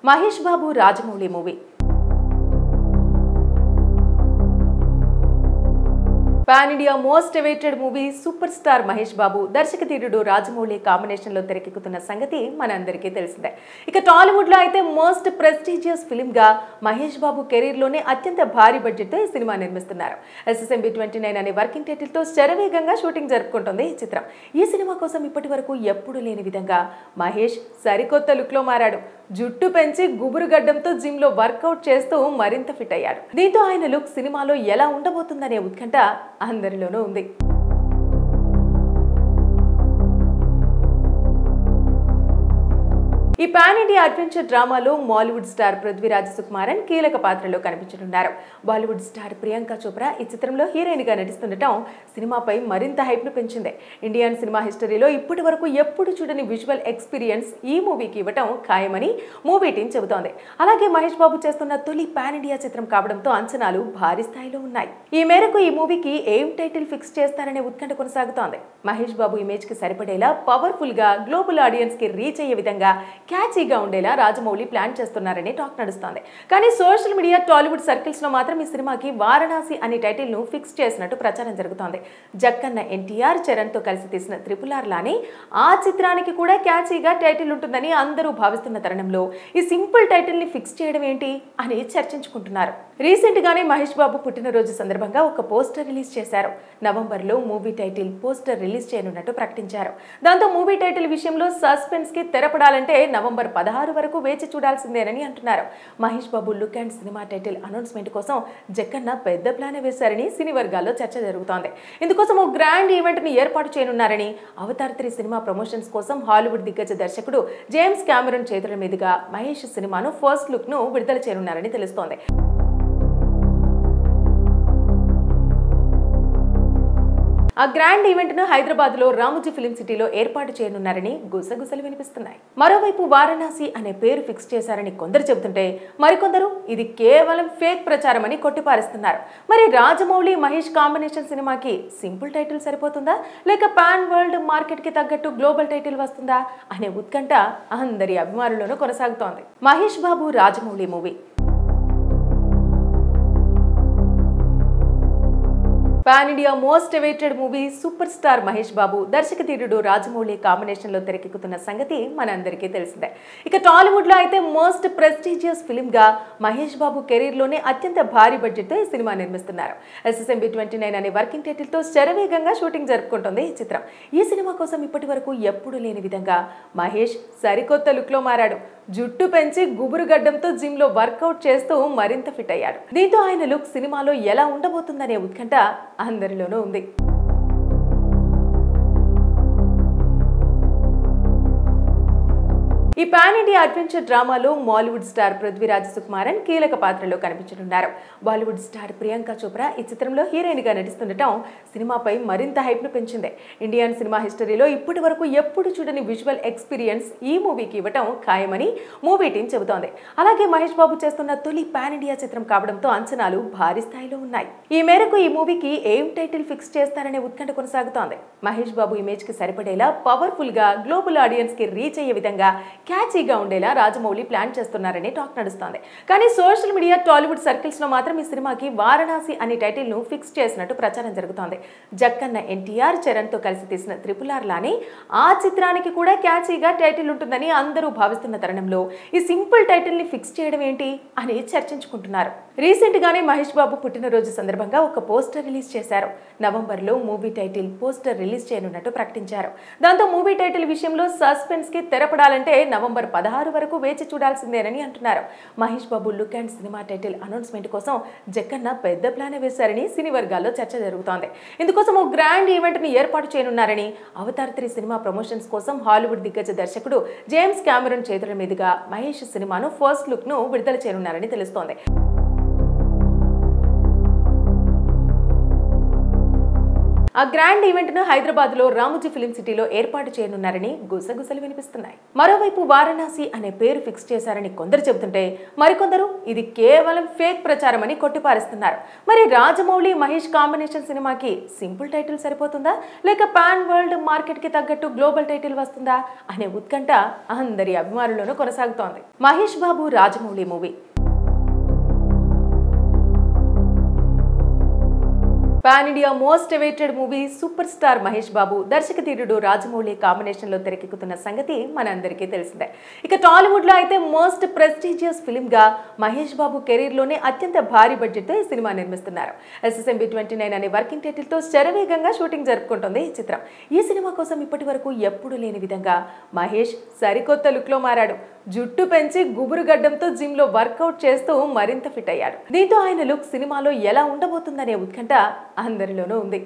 Mahesh Babu Rajamouli movie pan India most awaited movie superstar Mahesh Babu దర్శకధీరుడు Rajamouli combination లో తెరకెక్కుతున్న సంగతి మనందరికీ తెలిసిందే. ఇక టాలీవుడ్ లో అయితే మోస్ట్ ప్రెస్టీజియస్ ఫిల్మ్ గా మహేష్ బాబు కెరీర్ లోనే అత్యంత భారీ బడ్జెట్ తో ఈ సినిమా నిర్మిస్తున్నారు. SSMB29 అనే వర్కింగ్ టైటిల్ తో శరవేగంగా షూటింగ్ జరుపుకుంటుంది ఈ చిత్రం. ఈ సినిమా కోసం ఇప్పటి వరకు ఎప్పుడు లేని విధంగా మహేష్ సరికొత్త లుక్ లో మారాడు. జుట్టు పెంచి గుబురు గడ్డంతో జిమ్ లో వర్కౌట్ చేస్తూ మరింత ఫిట్ అయ్యాడు. దీంతో ఆయన లుక్ సినిమాలో ఎలా ఉండబోతుందనే ఉత్కంఠ అందరిలోనూ ఉంది. ఈ పాన్ ఇండియా అడ్వెంచర్ డ్రామాలో మాలీవుడ్ స్టార్ పృథ్వీరాజ్ సుకుమారన్ కీలక పాత్రలో కనిపించనున్నారు. బాలీవుడ్ స్టార్ ప్రియాంక చోప్రా ఈ చిత్రంలో హీరోయిన్ గా నటిస్తుండటం సినిమాపై మరింత హైప్ ను పెంచింది. ఇండియన్ సినిమా హిస్టరీలో ఇప్పటి వరకు ఎప్పుడు చూడని విజువల్ ఎక్స్పీరియన్స్ ఈ మూవీకి ఇవ్వటం ఖాయమని మూవీ టీం చెబుతోంది. అలాగే మహేష్ బాబు చేస్తున్న తొలి పాన్ ఇండియా చిత్రం కావడంతో అంచనాలు భారీ స్థాయిలో ఉన్నాయి. ఈ మేరకు ఈ మూవీకి ఏం టైటిల్ ఫిక్స్ చేస్తారనే ఉత్కంఠ కొనసాగుతోంది. మహేష్ బాబు ఇమేజ్ కి సరిపడేలా పవర్ఫుల్ గా గ్లోబల్ ఆడియన్స్ కి రీచ్ అయ్యే విధంగా క్యాచీగా ఉండేలా రాజమౌళి ప్లాన్ చేస్తున్నారని టాక్ నడుస్తోంది. కానీ సోషల్ మీడియా టాలీవుడ్ సర్కిల్స్ లో మాత్రం ఈ సినిమాకి వారణాసి అనే టైటిల్ ను ఫిక్స్ చేసినట్టు ప్రచారం జరుగుతోంది. జక్కన్న ఎన్టీఆర్ చరణ్ తో కలిసి తీసిన RRR లానే ఆ చిత్రానికి కూడా క్యాచీగా టైటిల్ ఉంటుందని అందరూ భావిస్తున్న తరుణంలో ఈ సింపుల్ టైటిల్ ని ఫిక్స్ చేయడం ఏంటి అని చర్చించుకుంటున్నారు. రీసెంట్ గానే మహేష్ బాబు పుట్టినరోజు సందర్భంగా ఒక పోస్టర్ రిలీజ్ చేశారు. నవంబర్ లో మూవీ టైటిల్ పోస్టర్ రిలీజ్ చేయనున్నట్టు ప్రకటించారు. దాంతో మూవీ టైటిల్ విషయంలో సస్పెన్స్ కి తెరపడాలంటే నవంబర్ 16 వరకు వేచి చూడాల్సిందేనని అంటున్నారు. Mahesh Babu look and cinema title announcement కోసం జక్కన్న పెద్ద ప్లాన్ వేశారని సినీ వర్గాల్లో చర్చ జరుగుతోంది. ఇందుకోసం ఓ గ్రాండ్ ఈవెంట్ ని ఏర్పాటు చేయనున్నారని, అవతార్ 3 సినిమా ప్రమోషన్స్ కోసం హాలీవుడ్ దిగ్గజ దర్శకుడు జేమ్స్ కెమెరూన్ చేతుల మీదుగా మహేష్ సినిమాను ఫస్ట్ లుక్ ను విడుదల చేయనున్నారని తెలుస్తోంది. ఆ గ్రాండ్ ఈవెంట్ ను హైదరాబాద్ లో రామోజీ ఫిలిం సిటీలో ఏర్పాటు చేయనున్నారని గుసగుసలు వినిపిస్తున్నాయి. మరోవైపు వారణాసి అనే పేరు ఫిక్స్ చేశారని కొందరు చెబుతుంటే మరికొందరు ఇది కేవలం ఫేక్ ప్రచారం అని కొట్టిపారేస్తున్నారు. మరి రాజమౌళి మహేష్ కాంబినేషన్ సినిమాకి సింపుల్ టైటిల్ సరిపోతుందా, లేక పాన్ వరల్డ్ మార్కెట్ కి తగ్గట్టు గ్లోబల్ టైటిల్ వస్తుందా అనే ఉత్కంఠ అందరి అభిమానుల్లోనూ కొనసాగుతోంది. Mahesh Babu Rajamouli movie pan India most awaited movie superstar Mahesh Babu దర్శకధీరుడు రాజమౌళి కాంబినేషన్ లో తెరకెక్కుతున్న సంగతి మనందరికీ తెలిసిందే. ఇక టాలీవుడ్ లో అయితే మోస్ట్ ప్రెస్టీజియస్ ఫిల్మ్ గా మహేష్ బాబు కెరీర్ లోనే అత్యంత భారీ బడ్జెట్ తో ఈ సినిమా నిర్మిస్తున్నారు. SSMB29 అనే వర్కింగ్ టైటిల్ తో శరవేగంగా షూటింగ్ జరుపుకుంటుంది ఈ చిత్రం. ఈ సినిమా కోసం ఇప్పటి వరకు ఎప్పుడు లేని విధంగా మహేష్ సరికొత్త లుక్ లో మారాడు. జుట్టు పెంచి గుబురు గడ్డంతో జిమ్ లో వర్కౌట్ చేస్తూ మరింత ఫిట్ అయ్యాడు. దీంతో ఆయన లుక్ సినిమాలో ఎలా ఉండబోతుందనే ఉత్కంఠ అందరిలోనూ ఉంది. ఈ పాన్ ఇండియా అడ్వెంచర్ డ్రామాలో మాలీవుడ్ స్టార్ పృథ్వీరాజ్ సుకుమారన్ కీలక పాత్రలో కనిపించనున్నారు. బాలీవుడ్ స్టార్ ప్రియాంక చోప్రా ఈ చిత్రంలో హీరోయిన్ గా నటిస్తుండటం సినిమాపై మరింత హైప్ ను పెంచింది. ఇండియన్ సినిమా హిస్టరీలో ఇప్పటి వరకు ఎప్పుడు చూడని విజువల్ ఎక్స్పీరియన్స్ ఈ మూవీకి ఇవ్వటం ఖాయమని మూవీ టీం చెబుతోంది. అలాగే మహేష్ బాబు చేస్తున్న తొలి పాన్ ఇండియా చిత్రం కావడంతో అంచనాలు భారీ స్థాయిలో ఉన్నాయి. ఈ మేరకు ఈ మూవీకి ఏం టైటిల్ ఫిక్స్ చేస్తారనే ఉత్కంఠ కొనసాగుతోంది. మహేష్ బాబు ఇమేజ్ కి సరిపడేలా పవర్ఫుల్ గా గ్లోబల్ ఆడియన్స్ కి రీచ్ అయ్యే విధంగా క్యాచీగా ఉండేలా రాజమౌళి ప్లాన్ చేస్తున్నారని టాక్ నడుస్తోంది. కానీ సోషల్ మీడియా టాలీవుడ్ సర్కిల్స్ లో మాత్రం ఈ సినిమాకి వారణాసి అనే టైటిల్ ను ఫిక్స్ చేసినట్టు ప్రచారం జరుగుతోంది. జక్కన్న ఎన్టీఆర్ చరణ్ తో కలిసి తీసిన RRR లానే ఆ చిత్రానికి కూడా క్యాచీగా టైటిల్ ఉంటుందని అందరూ భావిస్తున్న తరుణంలో ఈ సింపుల్ టైటిల్ ని ఫిక్స్ చేయడం ఏంటి అని చర్చించుకుంటున్నారు. రీసెంట్ గానే మహేష్ బాబు పుట్టినరోజు సందర్భంగా ఒక పోస్టర్ రిలీజ్ చేశారు. నవంబర్ లో మూవీ టైటిల్ పోస్టర్ రిలీజ్ చేయనున్నట్టు ప్రకటించారు. దాంతో మూవీ టైటిల్ విషయంలో సస్పెన్స్ కి తెరపడాలంటే నవంబర్ 16 వరకు వేచి చూడాల్సిందేనని అంటున్నారు. Mahesh Babu look and cinema title announcement కోసం జక్కన్న పెద్ద ప్లాన్ వేశారని సినీ వర్గాల్లో చర్చ జరుగుతోంది. ఇందుకోసం ఓ గ్రాండ్ ఈవెంట్ ని ఏర్పాటు చేయనున్నారని, అవతార్ 3 సినిమా ప్రమోషన్స్ కోసం హాలీవుడ్ దిగ్గజ దర్శకుడు జేమ్స్ కెమెరూన్ చేతుల మీదుగా మహేష్ సినిమాను ఫస్ట్ లుక్ ను విడుదల చేయనున్నారని తెలుస్తోంది. ఆ గ్రాండ్ ఈవెంట్ ను హైదరాబాద్ లో రామోజీ ఫిలిం సిటీలో ఏర్పాటు చేయనున్నారని గుసగుసలు వినిపిస్తున్నాయి. మరోవైపు వారణాసి అనే పేరు ఫిక్స్ చేశారని కొందరు చెబుతుంటే మరికొందరు ఇది కేవలం ఫేక్ ప్రచారం అని కొట్టిపారేస్తున్నారు. మరి రాజమౌళి మహేష్ కాంబినేషన్ సినిమాకి సింపుల్ టైటిల్ సరిపోతుందా లేక పాన్ వరల్డ్ మార్కెట్ కి తగ్గట్టు గ్లోబల్ టైటిల్ వస్తుందా అనే ఉత్కంఠ అందరి అభిమానుల్లోనూ కొనసాగుతోంది. Mahesh Babu Rajamouli movie pan India most awaited movie superstar Mahesh Babu దర్శకధీరుడు రాజమౌళి కాంబినేషన్ లో తెరకెక్కుతున్న సంగతి మనందరికీ తెలిసిందే. ఇక టాలీవుడ్ లో అయితే మోస్ట్ ప్రెస్టీజియస్ ఫిల్మ్ గా మహేష్ బాబు కెరీర్ లోనే అత్యంత భారీ బడ్జెట్ తో ఈ సినిమా నిర్మిస్తున్నారు. SSMB 29 అనే వర్కింగ్ టైటిల్ తో శరవేగంగా షూటింగ్ జరుపుకుంటుంది ఈ చిత్రం. ఈ సినిమా కోసం ఇప్పటి వరకు ఎప్పుడు లేని విధంగా మహేష్ సరికొత్త లుక్ లో మారాడు. జుట్టు పెంచి గుబురు గడ్డంతో జిమ్ లో వర్కౌట్ చేస్తూ మరింత ఫిట్ అయ్యాడు. దీంతో ఆయన లుక్ సినిమాలో ఎలా ఉండబోతుందనే ఉత్కంఠ అందరిలోనూ ఉంది.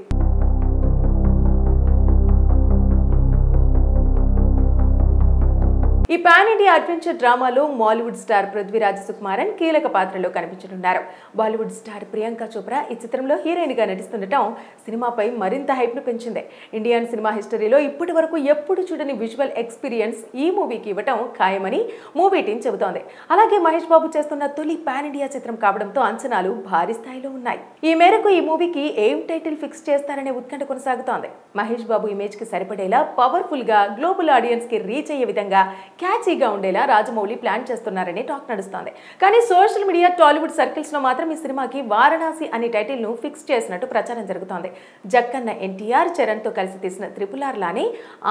ఈ పాన్ ఇండియా అడ్వెంచర్ డ్రామాలో మాలీవుడ్ స్టార్ పృథ్వీరాజ్ సుకుమారన్ కీలక పాత్రలో కనిపించనున్నారు. బాలీవుడ్ స్టార్ ప్రియాంక చోప్రా ఈ చిత్రంలో హీరోయిన్ గా నటిస్తుండటం సినిమాపై మరింత హైప్ ను పెంచింది. ఇండియన్ సినిమా హిస్టరీలో ఇప్పటి వరకు ఎప్పుడు చూడని విజువల్ ఎక్స్పీరియన్స్ ఈ మూవీకి ఇవ్వటం ఖాయమని మూవీ టీం చెబుతోంది. అలాగే మహేష్ బాబు చేస్తున్న తొలి పాన్ ఇండియా చిత్రం కావడంతో అంచనాలు భారీ స్థాయిలో ఉన్నాయి. ఈ మేరకు ఈ మూవీకి ఏం టైటిల్ ఫిక్స్ చేస్తారనే ఉత్కంఠ కొనసాగుతోంది. మహేష్ బాబు ఇమేజ్ కి సరిపడేలా పవర్ఫుల్ గా గ్లోబల్ ఆడియన్స్ కి రీచ్ అయ్యే విధంగా క్యాచీగా ఉండేలా రాజమౌళి ప్లాన్ చేస్తున్నారని టాక్ నడుస్తోంది. కానీ సోషల్ మీడియా టాలీవుడ్ సర్కిల్స్ లో మాత్రం ఈ సినిమాకి వారణాసి అనే టైటిల్ ను ఫిక్స్ చేసినట్టు ప్రచారం జరుగుతోంది. జక్కన్న ఎన్టీఆర్ చరణ్ తో కలిసి తీసిన RRR లానే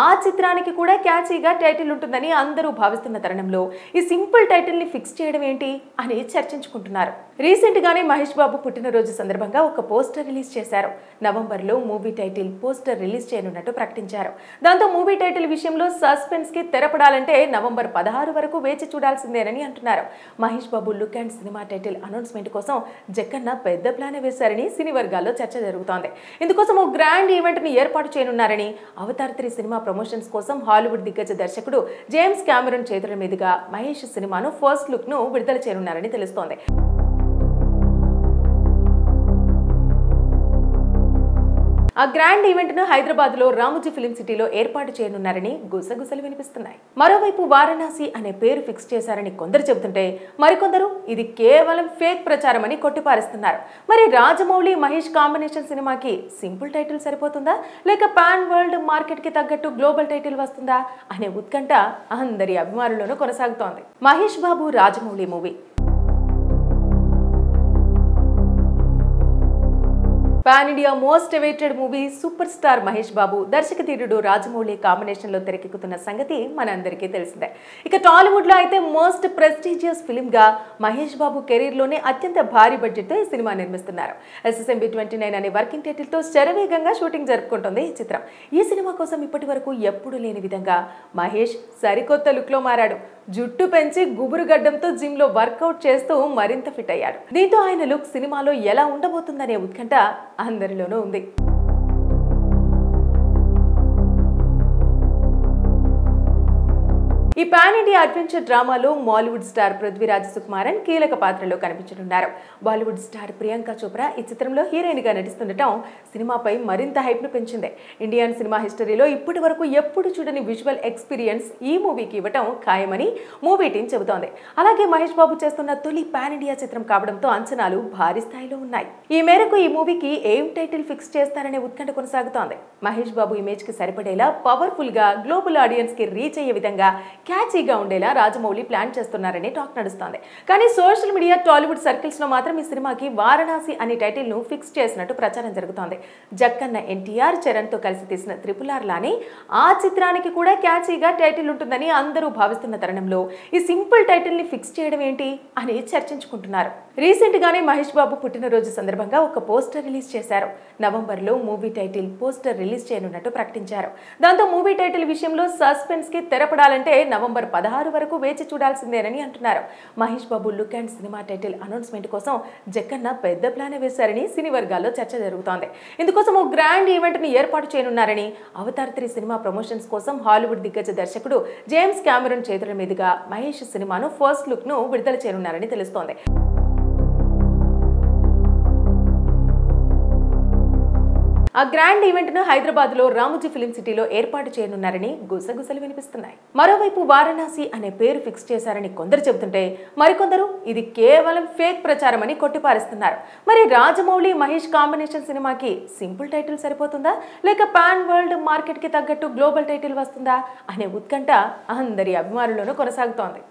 ఆ చిత్రానికి కూడా క్యాచీగా టైటిల్ ఉంటుందని అందరూ భావిస్తున్న తరుణంలో ఈ సింపుల్ టైటిల్ ని ఫిక్స్ చేయడం ఏంటి అని చర్చించుకుంటున్నారు. రీసెంట్ గానే మహేష్ బాబు పుట్టినరోజు సందర్భంగా ఒక పోస్టర్ రిలీజ్ చేశారు. నవంబర్ లో మూవీ టైటిల్ పోస్టర్ రిలీజ్ చేయనున్నట్టు ప్రకటించారు. దాంతో మూవీ టైటిల్ విషయంలో సస్పెన్స్ కి తెరపడాలంటే నవంబర్ 16 వరకు వేచి చూడాల్సిందేనని అంటున్నారు. Mahesh Babu look and cinema title announcement కోసం జక్కన్న పెద్ద ప్లాన్ వేశారని సినీ వర్గాల్లో చర్చ జరుగుతోంది. ఇందుకోసం ఓ గ్రాండ్ ఈవెంట్ ని ఏర్పాటు చేయనున్నారని, అవతార్ 3 సినిమా ప్రమోషన్స్ కోసం హాలీవుడ్ దిగ్గజ దర్శకుడు జేమ్స్ కెమెరూన్ చేతుల మీదుగా మహేష్ సినిమాను ఫస్ట్ లుక్ ను విడుదల చేయనున్నారని తెలుస్తోంది. ఆ గ్రాండ్ ఈవెంట్ ను హైదరాబాద్ లో రామోజీ ఫిలిం సిటీలో ఏర్పాటు చేయనున్నారని గుసగుసలు వినిపిస్తున్నాయి. మరోవైపు వారణాసి అనే పేరు ఫిక్స్ చేశారని కొందరు చెబుతుంటే మరికొందరు ఇది కేవలం ఫేక్ ప్రచారం అని కొట్టిపారేస్తున్నారు. మరి రాజమౌళి మహేష్ కాంబినేషన్ సినిమాకి సింపుల్ టైటిల్ సరిపోతుందా లేక పాన్ వరల్డ్ మార్కెట్ కి తగ్గట్టు గ్లోబల్ టైటిల్ వస్తుందా అనే ఉత్కంఠ అందరి అభిమానుల్లోనూ కొనసాగుతోంది. Mahesh Babu Rajamouli movie pan India most awaited movie superstar Mahesh Babu దర్శకధీరుడు రాజమౌళి కాంబినేషన్ లో తెరకెక్కుతున్న సంగతి మనందరికీ తెలిసిందే. ఇక టాలీవుడ్ లో అయితే మోస్ట్ ప్రెస్టీజియస్ ఫిల్మ్ గా మహేష్ బాబు కెరీర్ లోనే అత్యంత భారీ బడ్జెట్ తో ఈ సినిమా నిర్మిస్తున్నారు. SSMB 29 అనే వర్కింగ్ టైటిల్ తో శరవేగంగా షూటింగ్ జరుపుకుంటుంది ఈ చిత్రం. ఈ సినిమా కోసం ఇప్పటి వరకు ఎప్పుడు లేని విధంగా మహేష్ సరికొత్త లుక్ లో మారాడు. జుట్టు పెంచి గుబురు గడ్డంతో జిమ్ లో వర్కౌట్ చేస్తూ మరింత ఫిట్ అయ్యాడు. దీంతో ఆయన లుక్ సినిమాలో ఎలా ఉండబోతుందనే ఉత్కంఠ అందరిలోనూ ఉంది. ఈ పాన్ ఇండియా అడ్వెంచర్ డ్రామాలో మాలీవుడ్ స్టార్ పృథ్వీరాజ్ సుకుమారన్ కీలక పాత్రలో కనిపించనున్నారు. బాలీవుడ్ స్టార్ ప్రియాంక చోప్రా ఈ చిత్రంలో హీరోయిన్ గా నటిస్తుండటం సినిమాపై మరింత హైప్ ను పెంచింది. ఇండియన్ సినిమా హిస్టరీలో ఇప్పటి వరకు ఎప్పుడు చూడని విజువల్ ఎక్స్పీరియన్స్ ఈ మూవీకి ఇవ్వటం ఖాయమని మూవీ టీం చెబుతోంది. అలాగే మహేష్ బాబు చేస్తున్న తొలి పాన్ ఇండియా చిత్రం కావడంతో అంచనాలు భారీ స్థాయిలో ఉన్నాయి. ఈ మేరకు ఈ మూవీకి ఏం టైటిల్ ఫిక్స్ చేస్తారనే ఉత్కంఠ కొనసాగుతోంది. మహేష్ బాబు ఇమేజ్ కి సరిపడేలా పవర్ఫుల్ గా గ్లోబల్ ఆడియన్స్ కి రీచ్ అయ్యే విధంగా క్యాచీగా ఉండేలా రాజమౌళి ప్లాన్ చేస్తున్నారని టాక్ నడుస్తోంది. కానీ సోషల్ మీడియా టాలీవుడ్ సర్కిల్స్ లో మాత్రం ఈ సినిమాకి వారణాసి అనే టైటిల్ ను ఫిక్స్ చేసినట్టు ప్రచారం జరుగుతోంది. జక్కన్న ఎన్టీఆర్ చరణ్ తో కలిసి తీసిన RRR లానే ఆ చిత్రానికి కూడా క్యాచీగా టైటిల్ ఉంటుందని అందరూ భావిస్తున్న తరుణంలో ఈ సింపుల్ టైటిల్ ని ఫిక్స్ చేయడం ఏంటి అని చర్చించుకుంటున్నారు. రీసెంట్ గానే మహేష్ బాబు పుట్టినరోజు సందర్భంగా ఒక పోస్టర్ రిలీజ్ చేశారు. నవంబర్ లో మూవీ టైటిల్ పోస్టర్ రిలీజ్ చేయనున్నట్టు ప్రకటించారు. దాంతో మూవీ టైటిల్ విషయంలో సస్పెన్స్ కి తెరపడాలంటే నవంబర్ 16 వరకు వేచి చూడాల్సిందేనని అంటున్నారు. Mahesh Babu look and cinema title announcement కోసం జక్కన్న పెద్ద ప్లాన్ వేశారని సినీ వర్గాల్లో చర్చ జరుగుతోంది. ఇందుకోసం ఓ గ్రాండ్ ఈవెంట్ ని ఏర్పాటు చేయనున్నారని, అవతార్ 3 సినిమా ప్రమోషన్స్ కోసం హాలీవుడ్ దిగ్గజ దర్శకుడు జేమ్స్ కెమెరూన్ చేతుల మీదుగా మహేష్ సినిమాను ఫస్ట్ లుక్ ను విడుదల చేయనున్నారని తెలుస్తోంది. ఆ గ్రాండ్ ఈవెంట్ ను హైదరాబాద్ లో రామోజీ ఫిలిం సిటీలో ఏర్పాటు చేయనున్నారని గుసగుసలు వినిపిస్తున్నాయి. మరోవైపు వారణాసి అనే పేరు ఫిక్స్ చేశారని కొందరు చెబుతుంటే మరికొందరు ఇది కేవలం ఫేక్ ప్రచారం అని కొట్టిపారేస్తున్నారు. మరి రాజమౌళి మహేష్ కాంబినేషన్ సినిమాకి సింపుల్ టైటిల్ సరిపోతుందా, లేక పాన్ వరల్డ్ మార్కెట్ కి తగ్గట్టు గ్లోబల్ టైటిల్ వస్తుందా అనే ఉత్కంఠ అందరి అభిమానులను కొనసాగుతోంది.